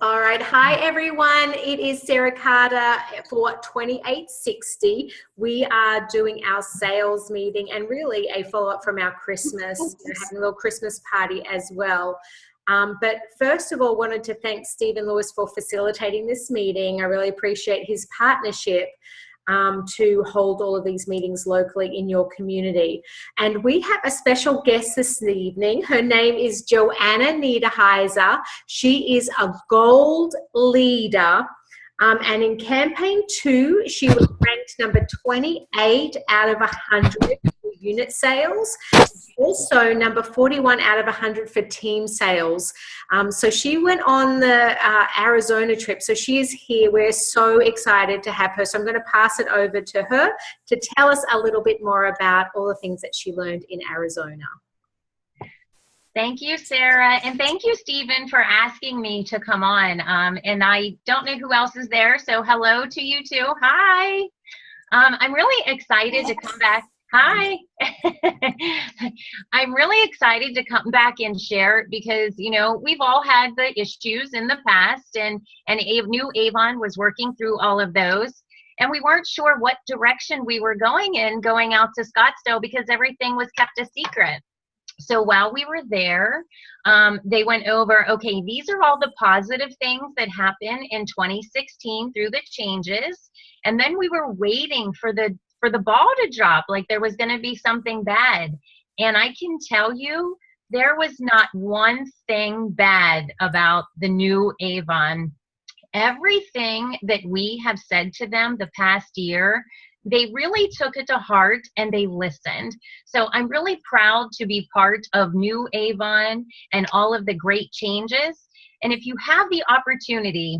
All right. Hi, everyone. It is Sarah Carter for 2860. We are doing our sales meeting and really a follow-up from our Christmas, having a little Christmas party as well. But first of all, wanted to thank Stephen Lewis for facilitating this meeting. I really appreciate his partnership to hold all of these meetings locally in your community. And we have a special guest this evening. Her name is Joanna Neiderhiser. She is a gold leader. And in campaign 2, she was ranked number 28 out of 100 for unit sales. Also number 41 out of 100 for team sales. So she went on the Arizona trip. So she is here. We're so excited to have her. So I'm going to pass it over to her to tell us a little bit more about all the things that she learned in Arizona. Thank you, Sarah. And thank you, Stephen, for asking me to come on. And I don't know who else is there. So hello to you too. Hi. I'm really excited to come back. Hi. I'm really excited to come back and share because, you know, we've all had the issues in the past and new Avon was working through all of those. And we weren't sure what direction we were going in going out to Scottsdale because everything was kept a secret. So while we were there, they went over, okay, these are all the positive things that happened in 2016 through the changes. And then we were waiting for the ball to drop, like there was going to be something bad. And I can tell you, there was not one thing bad about the new Avon. Everything that we have said to them the past year, they really took it to heart and they listened. So I'm really proud to be part of new Avon and all of the great changes. And if you have the opportunity,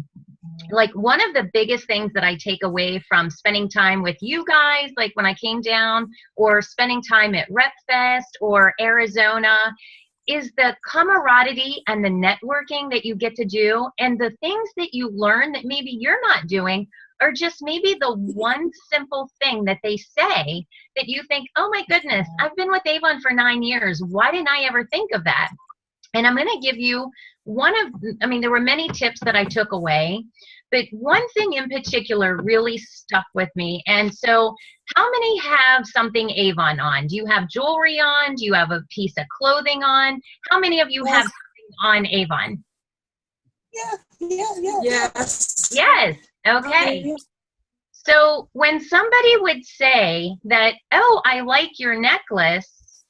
like one of the biggest things that I take away from spending time with you guys, like when I came down or spending time at Rep Fest or Arizona, is the camaraderie and the networking that you get to do and the things that you learn that maybe you're not doing or just maybe the one simple thing that they say that you think, oh my goodness, I've been with Avon for 9 years. Why didn't I ever think of that? And I'm going to give you there were many tips that I took away, but one thing in particular really stuck with me. And so how many have something Avon on? Do you have jewelry on? Do you have a piece of clothing on? How many of you have something on Avon? Yes. Yes. Okay. So when somebody would say that, oh, I like your necklace,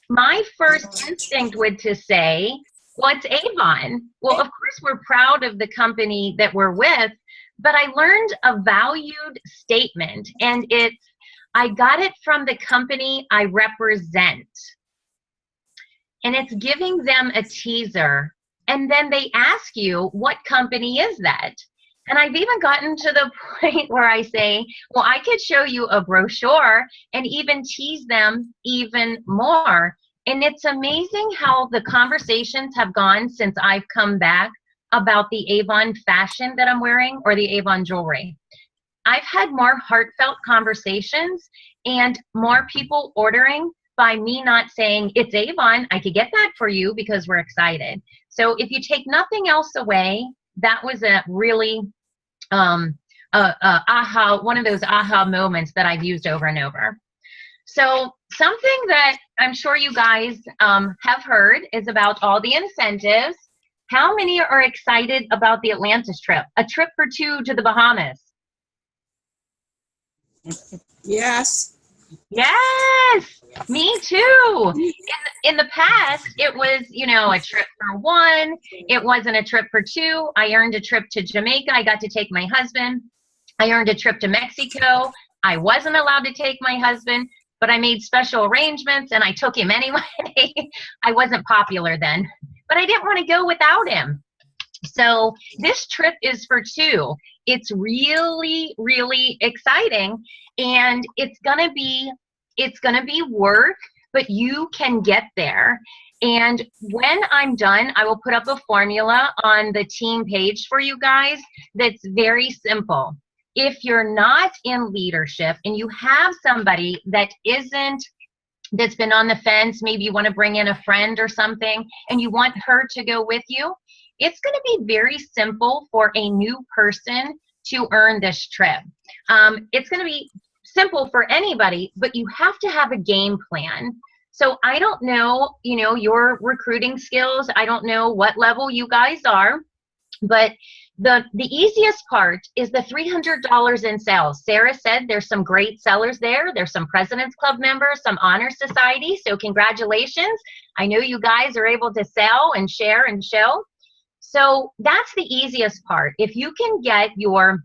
my first instinct would to say, well, it's Avon. Well, of course, we're proud of the company that we're with, but I learned a valued statement, and I got it from the company I represent. And it's giving them a teaser. And then they ask you, what company is that? And I've even gotten to the point where I say, well, I could show you a brochure and even tease them even more. And it's amazing how the conversations have gone since I've come back about the Avon fashion that I'm wearing or the Avon jewelry. I've had more heartfelt conversations and more people ordering by me not saying, it's Avon, I could get that for you because we're excited. So if you take nothing else away, that was a really one of those aha moments that I've used over and over. So something that I'm sure you guys have heard is about all the incentives. How many are excited about the Atlantis trip? A trip for 2 to the Bahamas. Yes. Yes, me too. In the past, it was, a trip for 1. It wasn't a trip for 2. I earned a trip to Jamaica. I got to take my husband. I earned a trip to Mexico. I wasn't allowed to take my husband, but I made special arrangements and I took him anyway. I wasn't popular then, but I didn't want to go without him. So this trip is for 2. It's really, really exciting. And it's gonna be work, but you can get there. And when I'm done, I will put up a formula on the team page for you guys that's very simple. If you're not in leadership and you have somebody that's been on the fence, maybe you want to bring in a friend or something, and you want her to go with you, it's going to be very simple for a new person to earn this trip. It's going to be simple for anybody, but you have to have a game plan. So I don't know, your recruiting skills. I don't know what level you guys are, but the easiest part is the $300 in sales. Sarah said there's some great sellers there. There's some President's Club members, some Honor Society. So congratulations. I know you guys are able to sell and share and show. So that's the easiest part. If you can get your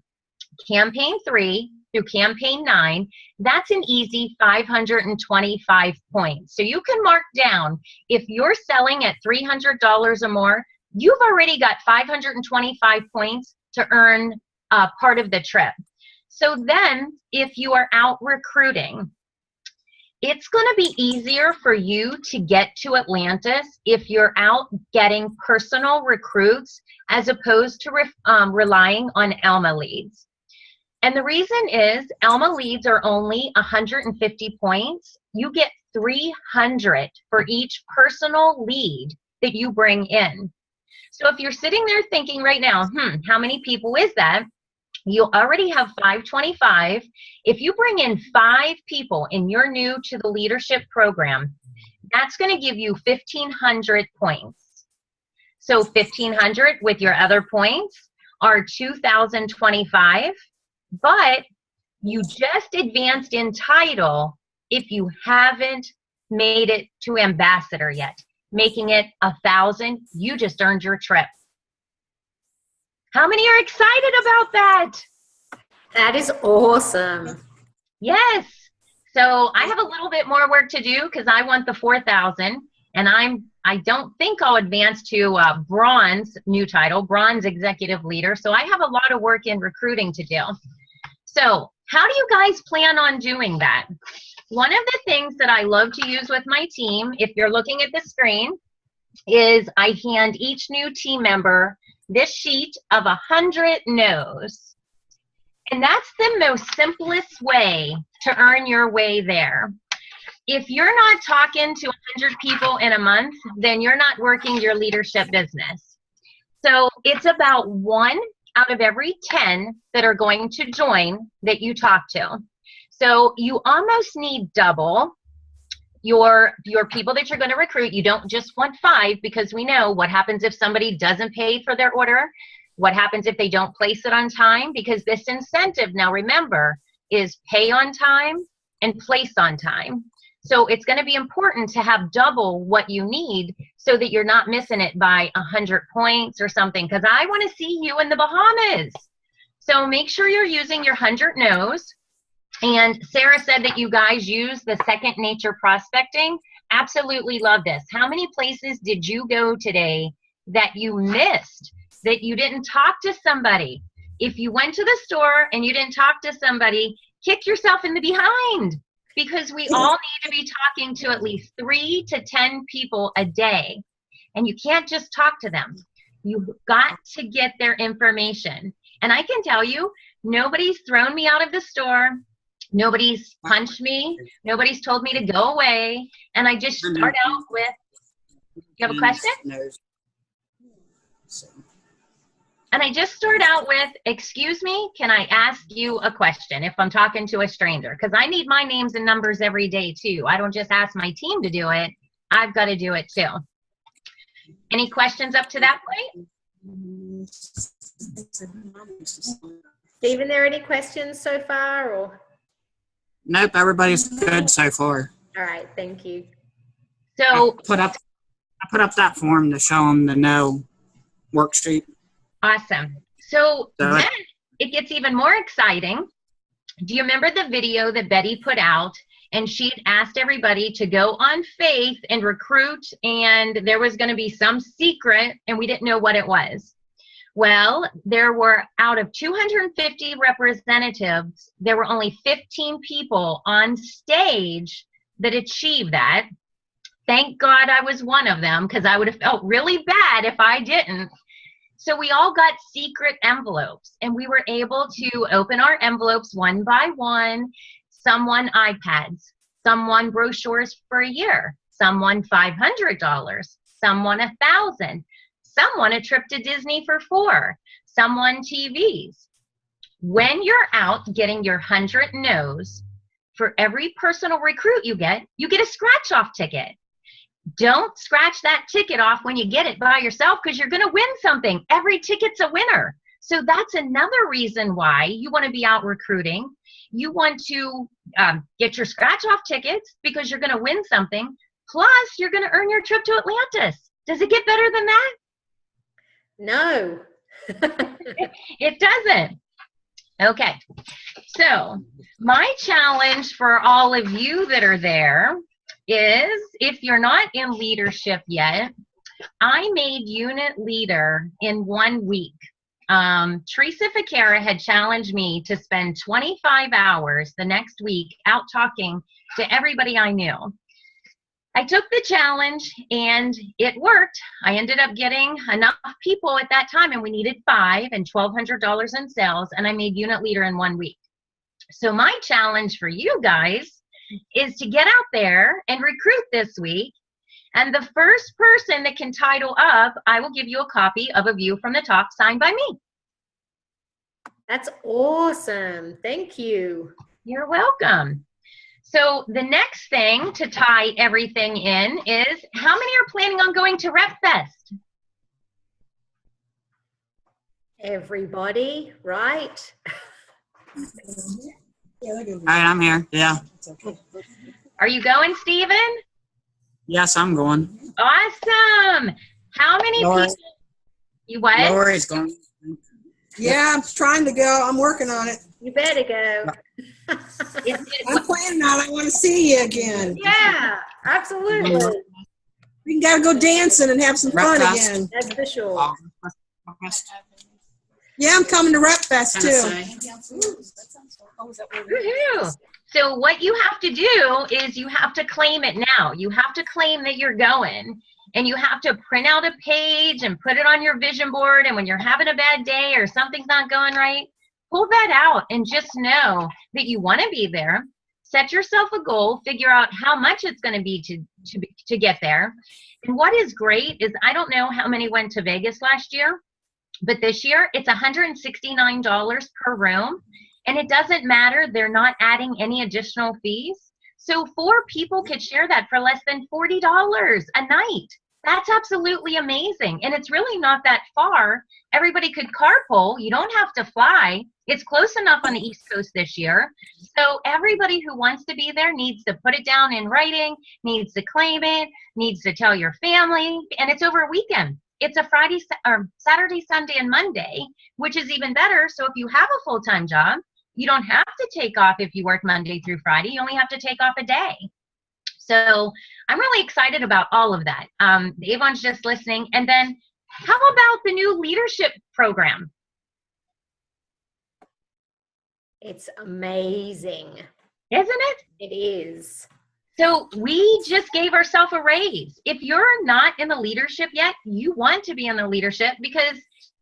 campaign 3 through campaign 9, that's an easy 525 points. So you can mark down, if you're selling at $300 or more, you've already got 525 points to earn part of the trip. So then if you are out recruiting, it's going to be easier for you to get to Atlantis if you're out getting personal recruits as opposed to relying on Alma leads. And the reason is Alma leads are only 150 points. You get 300 for each personal lead that you bring in. So if you're sitting there thinking right now, how many people is that? You already have 525. If you bring in 5 people and you're new to the leadership program, that's going to give you 1,500 points. So 1,500 with your other points are 2,025, but you just advanced in title if you haven't made it to ambassador yet. Making it 1,000, you just earned your trip. How many are excited about that? That is awesome. Yes. So I have a little bit more work to do because I want the 4,000, and I don't think I'll advance to bronze, new title, bronze executive leader. So I have a lot of work in recruiting to do. So how do you guys plan on doing that? One of the things that I love to use with my team, if you're looking at the screen, is I hand each new team member this sheet of 100 no's. And that's the most simplest way to earn your way there. If you're not talking to 100 people in a month, then you're not working your leadership business. So it's about 1 out of every 10 that are going to join that you talk to. So you almost need double your people that you're going to recruit. You don't just want 5, because we know what happens if somebody doesn't pay for their order. What happens if they don't place it on time? Because this incentive, now remember, is pay on time and place on time. So it's going to be important to have double what you need so that you're not missing it by 100 points or something, because I want to see you in the Bahamas. So make sure you're using your 100 no's. And Sarah said that you guys use the second nature prospecting. Absolutely love this. How many places did you go today that you missed, that you didn't talk to somebody? If you went to the store and you didn't talk to somebody, kick yourself in the behind, because we all need to be talking to at least 3 to 10 people a day. And you can't just talk to them. You've got to get their information. And I can tell you, nobody's thrown me out of the store. Nobody's punched me. Nobody's told me to go away. And I just start out with, you have a question? And I just start out with, excuse me, can I ask you a question if I'm talking to a stranger? Because I need my names and numbers every day too. I don't just ask my team to do it. I've got to do it too. Any questions up to that point? Stephen, there any questions so far? Or? Nope, everybody's good so far. All right, thank you. So I put up that form to show them the no worksheet. Awesome. So then it gets even more exciting. Do you remember the video that Betty put out? And she'd asked everybody to go on Faith and recruit, and there was going to be some secret, and we didn't know what it was. Well, there were, out of 250 representatives, there were only 15 people on stage that achieved that. Thank God I was one of them, because I would have felt really bad if I didn't. So we all got secret envelopes, and we were able to open our envelopes one by one. Someone iPads, someone brochures for a year, someone $500, someone $1,000. Some want a trip to Disney for 4. Some want TVs. When you're out getting your 100 no's, for every personal recruit you get a scratch-off ticket. Don't scratch that ticket off when you get it by yourself, because you're going to win something. Every ticket's a winner. So that's another reason why you want to be out recruiting. You want to get your scratch-off tickets because you're going to win something. Plus, you're going to earn your trip to Atlantis. Does it get better than that? No. It doesn't. Okay. So my challenge for all of you that are there is, if you're not in leadership yet, I made unit leader in 1 week. Teresa Ficara had challenged me to spend 25 hours the next week out talking to everybody I knew. I took the challenge and it worked. I ended up getting enough people at that time, and we needed 5 and $1,200 in sales, and I made unit leader in 1 week. So my challenge for you guys is to get out there and recruit this week. And the first person that can title up, I will give you a copy of A View from the Top signed by me. That's awesome. Thank you. You're welcome. So the next thing to tie everything in is, how many are planning on going to Rep Fest? Everybody, right? All right, I'm here. Yeah. Are you going, Stephen? Yes, I'm going. Awesome. How many Lori. people? You what? Lori's going. Yeah, I'm trying to go. I'm working on it. You better go. I'm planning on it. I want to see you again. Yeah, absolutely. We gotta go dancing and have some fun Rep Fest. again. That's for sure. Yeah, I'm coming to Rep Fest too. Woohoo. So what you have to do is you have to claim it now. You have to claim that you're going, and you have to print out a page and put it on your vision board. And when you're having a bad day or something's not going right, pull that out and just know that you want to be there. Set yourself a goal, figure out how much it's going to be to get there. And what is great is, I don't know how many went to Vegas last year, but this year it's $169 per room. And it doesn't matter, they're not adding any additional fees. So 4 people could share that for less than $40 a night. That's absolutely amazing. And it's really not that far. Everybody could carpool. You don't have to fly. It's close enough on the East Coast this year. So everybody who wants to be there needs to put it down in writing, needs to claim it, needs to tell your family, and it's over a weekend. It's a Friday or Saturday, Sunday, and Monday, which is even better. So if you have a full-time job, you don't have to take off if you work Monday through Friday. You only have to take off a day. So I'm really excited about all of that. Avon's just listening. And then how about the new leadership program? It's amazing. Isn't it? It is. So we just gave ourselves a raise. If you're not in the leadership yet, you want to be in the leadership, because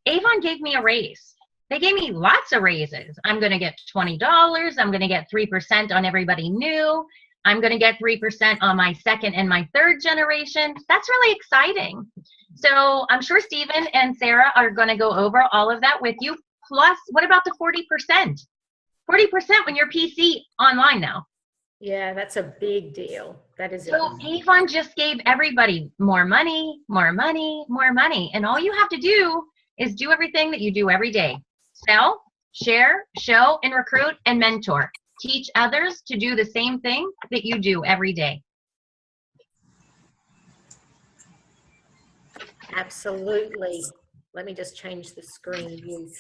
Avon gave me a raise. They gave me lots of raises. I'm going to get $20. I'm going to get 3% on everybody new. I'm going to get 3% on my second and my third generation. That's really exciting. So I'm sure Stephen and Sarah are going to go over all of that with you. Plus, what about the 40%? 40% when you're PC online now. Yeah, that's a big deal. That is So Avon just gave everybody more money, more money, more money. And all you have to do is do everything that you do every day. Sell, share, show, and recruit, and mentor. Teach others to do the same thing that you do every day. Absolutely. Let me just change the screen view.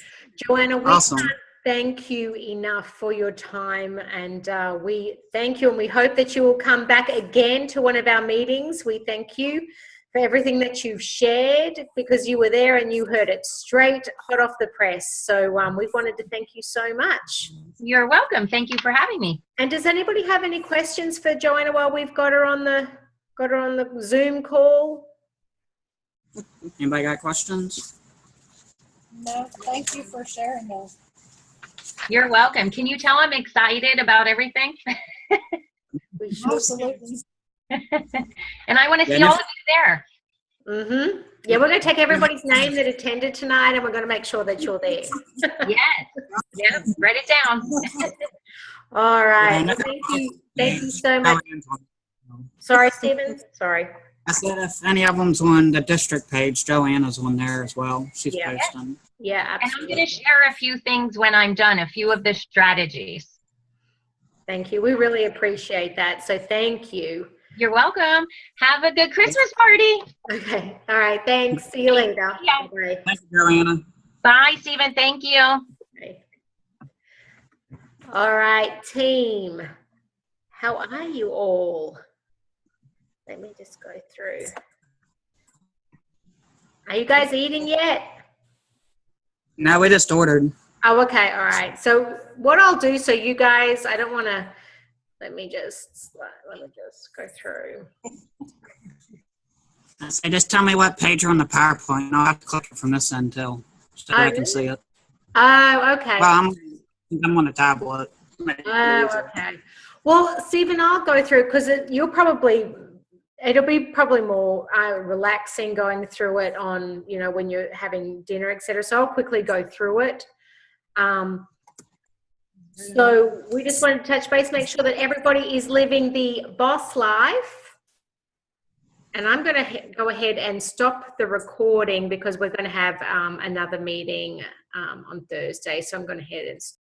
Joanna, we Awesome. can't thank you enough for your time, and we thank you, and we hope that you will come back again to one of our meetings. We thank you for everything that you've shared, because you were there and you heard it straight hot off the press. So we wanted to thank you so much. You're welcome. Thank you for having me. And does anybody have any questions for Joanna while we've got her on the Zoom call? Anybody got questions? No, thank you for sharing those. You're welcome. Can you tell I'm excited about everything? We sure Absolutely. And I want to see all of you there. Mm-hmm. Yeah, we're going to take everybody's name that attended tonight, and we're going to make sure that you're there. Yes. Yep. Write it down. All right. Yeah, Well, thank you so much. Joanne's on. Sorry, Stephen. Sorry. I said if any of them's on the district page, Joanna's on there as well. She's Yeah. posting. Yeah, And I'm absolutely. going to share a few things when I'm done, a few of the strategies. Thank you. We really appreciate that. So thank you. You're welcome. Have a good Christmas party. Okay. All right. Thanks. See you later. Yeah. Bye. Thank you, Joanna. Bye, Stephen. Thank you. Okay. All right, team. How are you all? Let me just go through. Are you guys eating yet? No, we just ordered. Oh, okay. All right. So what I'll do, so you guys, I don't want to, let me just go through. I say just tell me what page you're on the PowerPoint. I'll have to click it from this end too, so that I can see it. Oh, okay. Well, I'm on a tablet. Oh, okay. Well, Stephen, I'll go through because it'll be probably more relaxing going through it on, when you're having dinner, etc. So I'll quickly go through it. So we just want to touch base, make sure that everybody is living the boss life. And I'm going to go ahead and stop the recording because we're going to have another meeting on Thursday. So I'm going to head and